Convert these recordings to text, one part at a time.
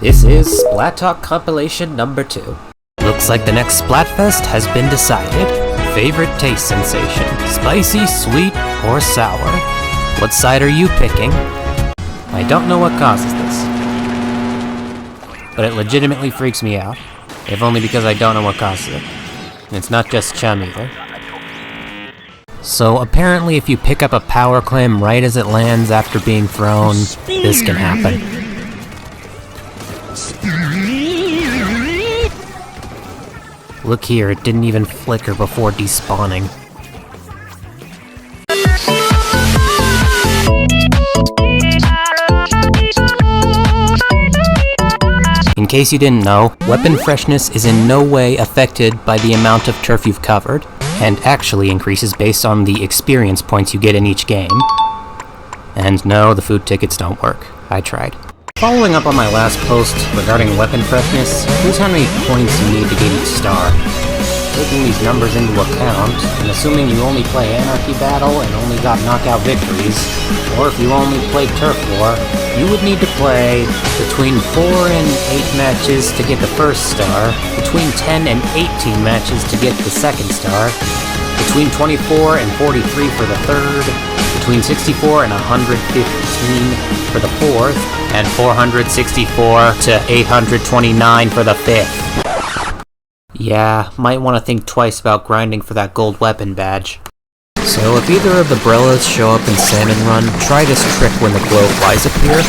This is Splatok Compilation number 2. Looks like the next Splatfest has been decided. Favorite taste sensation, spicy, sweet, or sour? What side are you picking? I don't know what causes this, but it legitimately freaks me out, if only because I don't know what causes it. And it's not just chum either. So apparently if you pick up a power clam right as it lands after being thrown, this can happen. Look here, it didn't even flicker before despawning. In case you didn't know, weapon freshness is in no way affected by the amount of turf you've covered, and actually increases based on the experience points you get in each game. And no, the food tickets don't work. I tried. Following up on my last post regarding weapon freshness, here's how many points you need to get each star. Taking these numbers into account, and assuming you only play Anarchy Battle and only got knockout victories, or if you only played Turf War, you would need to play between 4 and 8 matches to get the first star, between 10 and 18 matches to get the second star, between 24 and 43 for the third, between 64 and 115 for the fourth, and 464 to 829 for the fifth. Yeah, might want to think twice about grinding for that gold weapon badge. So if either of the Brellas show up in Salmon Run, try this trick when the glow flies appear.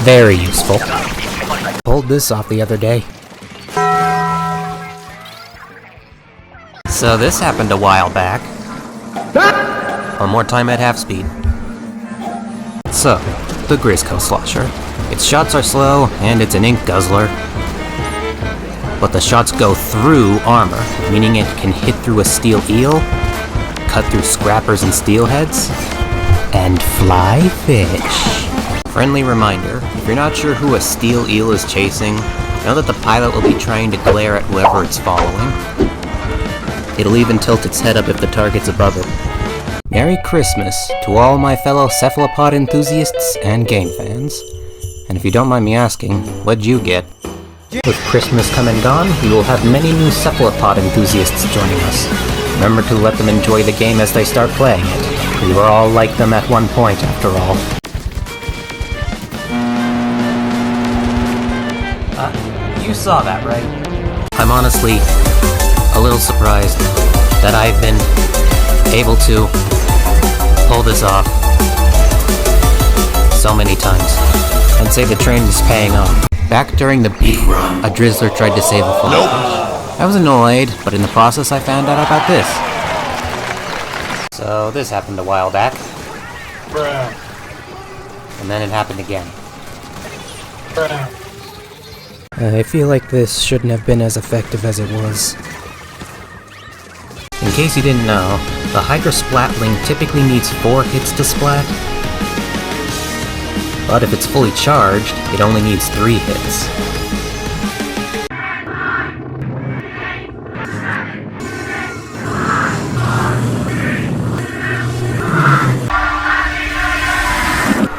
Very useful. Pulled this off the other day. So this happened a while back. One more time at half speed. So, the Grisco Slosher. Its shots are slow, and it's an ink guzzler. But the shots go through armor, meaning it can hit through a steel eel, cut through scrappers and steelheads, and fly fish. Friendly reminder, if you're not sure who a steel eel is chasing, know that the pilot will be trying to glare at whoever it's following. It'll even tilt its head up if the target's above it. Merry Christmas to all my fellow cephalopod enthusiasts and game fans. And if you don't mind me asking, what'd you get? With Christmas come and gone, we will have many new cephalopod enthusiasts joining us. Remember to let them enjoy the game as they start playing it. We were all like them at one point, after all. You saw that, right? I'm honestly a little surprised that I've been able to pull this off so many times. I'd say the train is paying off. Back during the beat run, a drizzler tried to save a fly. Nope. I was annoyed, but in the process I found out about this. So this happened a while back. Bruh. And then it happened again. Bruh. I feel like this shouldn't have been as effective as it was. In case you didn't know, the Hydra Splatling typically needs 4 hits to splat. But if it's fully charged, it only needs 3 hits.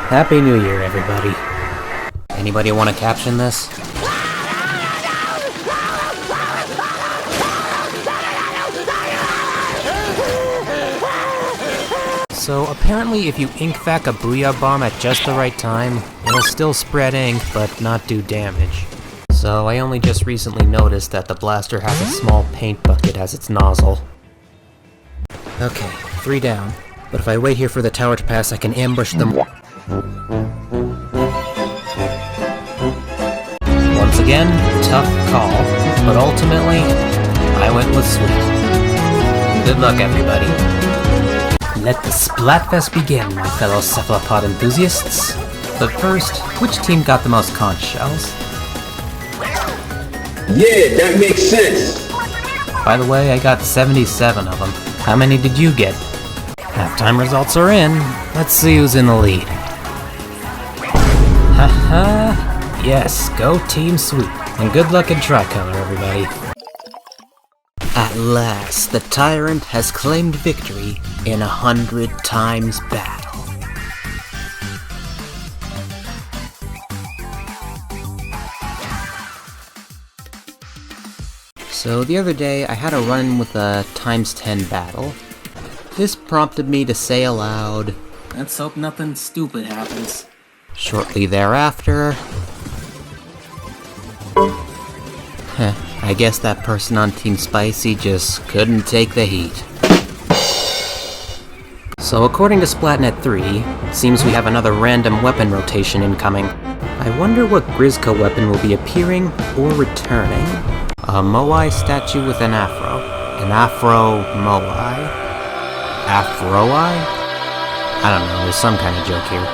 Happy New Year, everybody. Anybody want to caption this? So apparently if you ink vac a Booyah Bomb at just the right time, it'll still spread ink, but not do damage. So I only just recently noticed that the blaster has a small paint bucket as its nozzle. Okay, 3 down. But if I wait here for the tower to pass, I can ambush them. Once again, tough call, but ultimately, I went with sweet. Good luck, everybody. Let the Splatfest begin, my fellow cephalopod enthusiasts. But first, which team got the most conch shells? Yeah, that makes sense. By the way, I got 77 of them. How many did you get? Halftime results are in. Let's see who's in the lead. Haha. Yes, go Team Sweet. And good luck in Tricolor, everybody. At last, the Tyrant has claimed victory in 100 times back. So the other day, I had a run-in with a ×10 battle. This prompted me to say aloud, "Let's hope nothing stupid happens." Shortly thereafter... I guess that person on Team Spicy just couldn't take the heat. So according to Splatnet 3, it seems we have another random weapon rotation incoming. I wonder what Grizzco weapon will be appearing or returning. A Moai statue with an afro. An Afro Moai? Afro-eye? I don't know, there's some kind of joke here.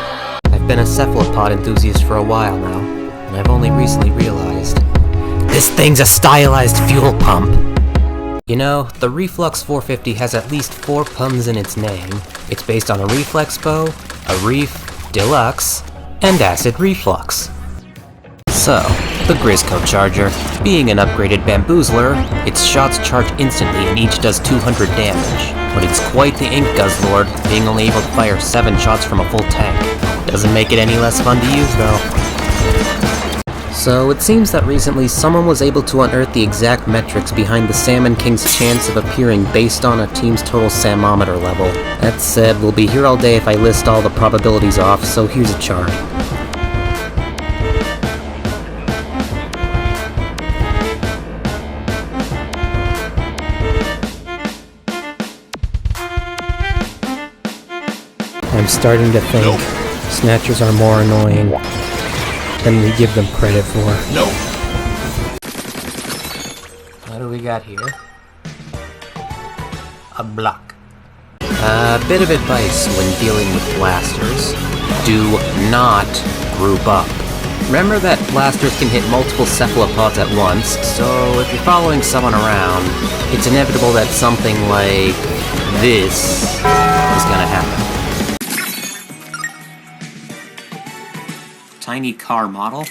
I've been a cephalopod enthusiast for a while now, and I've only recently realized this thing's a stylized fuel pump! You know, the Reflux 450 has at least 4 puns in its name. It's based on a reflex bow, a Reef Deluxe, and acid reflux. So, the Grizzco Charger. Being an upgraded bamboozler, its shots charge instantly and each does 200 damage. But it's quite the ink guzzlord, being only able to fire 7 shots from a full tank. Doesn't make it any less fun to use though. So it seems that recently someone was able to unearth the exact metrics behind the Salmon King's chance of appearing based on a team's total Samometer level. That said, we'll be here all day if I list all the probabilities off, so here's a chart. I'm starting to think Snatchers are more annoying than we give them credit for. Nope. What do we got here? A block. A bit of advice when dealing with blasters. Do not group up. Remember that blasters can hit multiple cephalopods at once, so if you're following someone around, it's inevitable that something like this is gonna happen. Tiny car model.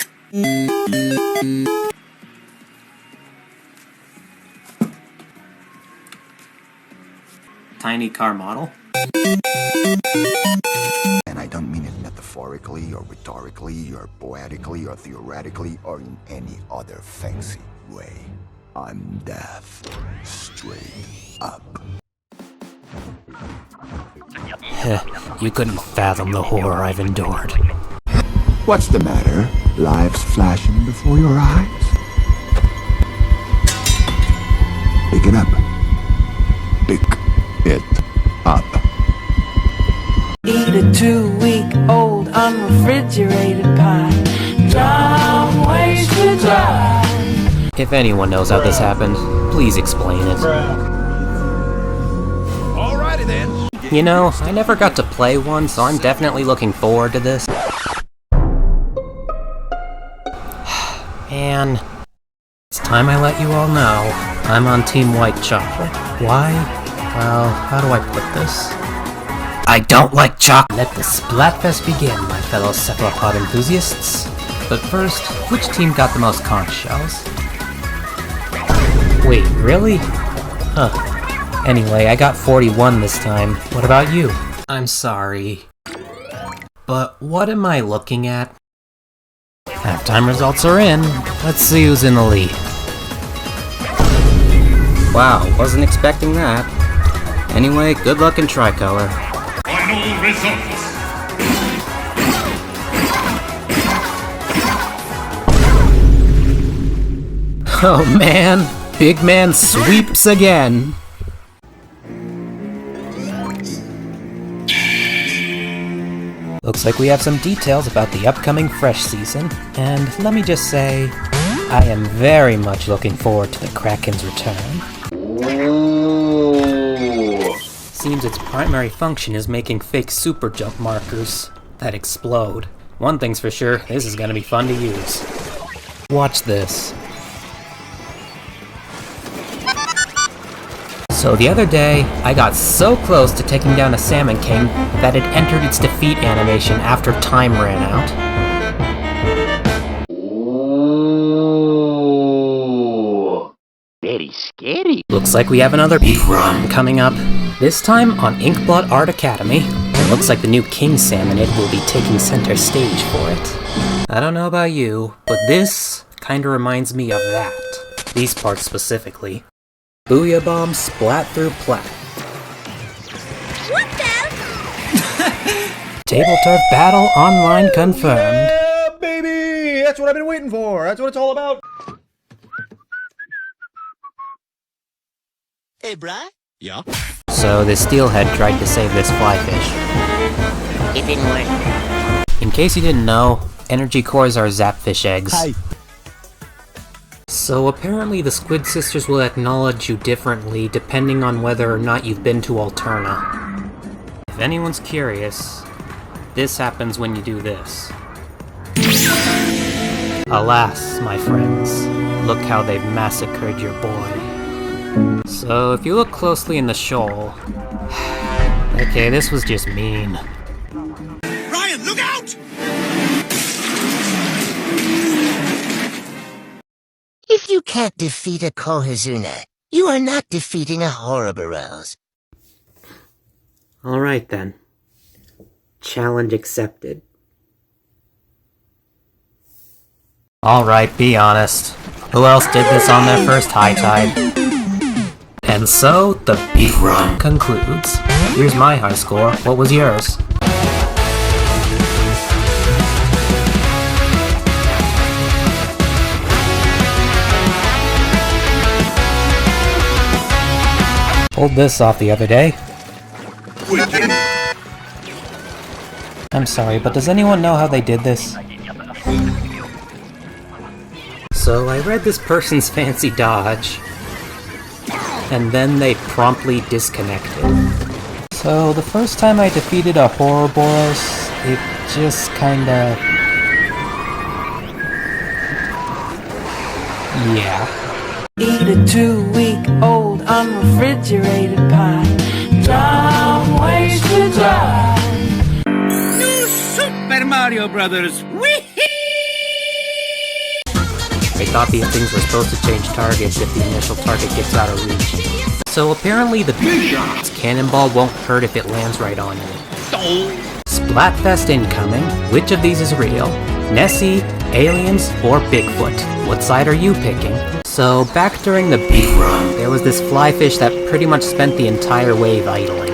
Tiny car model. And I don't mean it metaphorically or rhetorically or poetically or theoretically or in any other fancy way. I'm death. Straight up. You couldn't fathom the horror I've endured. What's the matter? Lives flashing before your eyes? Pick it up. Pick it up. Eat a 2-week-old unrefrigerated pie. Long ways to drive. If anyone knows how this happened, please explain it. Alrighty then. You know, I never got to play one, so I'm definitely looking forward to this. And it's time I let you all know I'm on Team White Chocolate. Why? Well, how do I put this? I don't like chocolate! Let the Splatfest begin, my fellow cephalopod enthusiasts. But first, which team got the most conch shells? Wait, really? Huh. Anyway, I got 41 this time. What about you? I'm sorry. But what am I looking at? Halftime results are in. Let's see who's in the lead. Wow, wasn't expecting that. Anyway, good luck in Tricolor. Final results. Oh man, Big Man sweeps again. Looks like we have some details about the upcoming Fresh season, and let me just say, I am very much looking forward to the Kraken's return. Seems its primary function is making fake super jump markers that explode. One thing's for sure, this is gonna be fun to use. Watch this. So the other day, I got so close to taking down a Salmon King that it entered its defeat animation after time ran out. Ooh, very scary. Looks like we have another big run coming up. This time on Inkblot Art Academy. It looks like the new King Salmonid will be taking center stage for it. I don't know about you, but this kinda reminds me of that. These parts specifically. Booyah Bomb splat through plat. What the? Table Turf Battle Online confirmed. Yeah, baby! That's what I've been waiting for. That's what it's all about. Hey, bruh? Yeah? So the steelhead tried to save this flyfish. It didn't work. In case you didn't know, energy cores are zapfish eggs. Hi. So apparently the Squid Sisters will acknowledge you differently depending on whether or not you've been to Alterna. If anyone's curious, this happens when you do this. Alas, my friends, look how they've massacred your boy. So if you look closely in the shoal... Okay, this was just mean. Ryan, look out! If you can't defeat a Kohazuna, you are not defeating a Ouroboros. Alright then. Challenge accepted. Alright, be honest. Who else did this on their first high tide? And so, the beat run concludes. Here's my high score. What was yours? Pulled this off the other day. I'm sorry, but does anyone know how they did this? So I read this person's fancy dodge, and then they promptly disconnected. So the first time I defeated a Ouroboros, it just kinda... yeah. Eat a 2-week-old unrefrigerated pie. Drum ways to drive. New Super Mario Brothers! Whee! They thought these things were supposed to change targets if the initial target gets out of reach. So apparently the cannonball won't hurt if it lands right on you. Splatfest incoming. Which of these is real? Nessie, aliens, or Bigfoot? What side are you picking? So back during the beat run, there was this flyfish that pretty much spent the entire wave idling.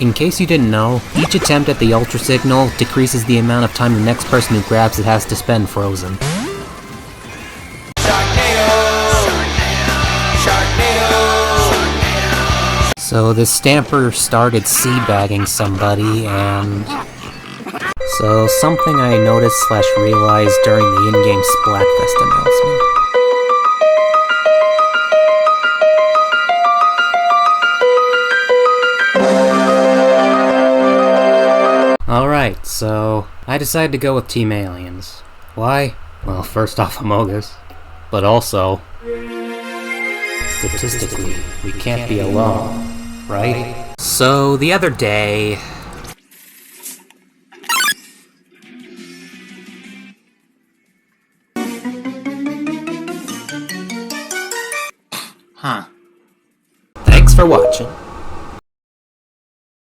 In case you didn't know, each attempt at the Ultra Signal decreases the amount of time the next person who grabs it has to spend frozen. So this stamper started seabagging somebody, and... So something I noticed / realized during the in-game Splatfest announcement. Alright, so I decided to go with Team Aliens. Why? Well, first off, Amogus. But also, statistically, we can't be alone, right? So the other day,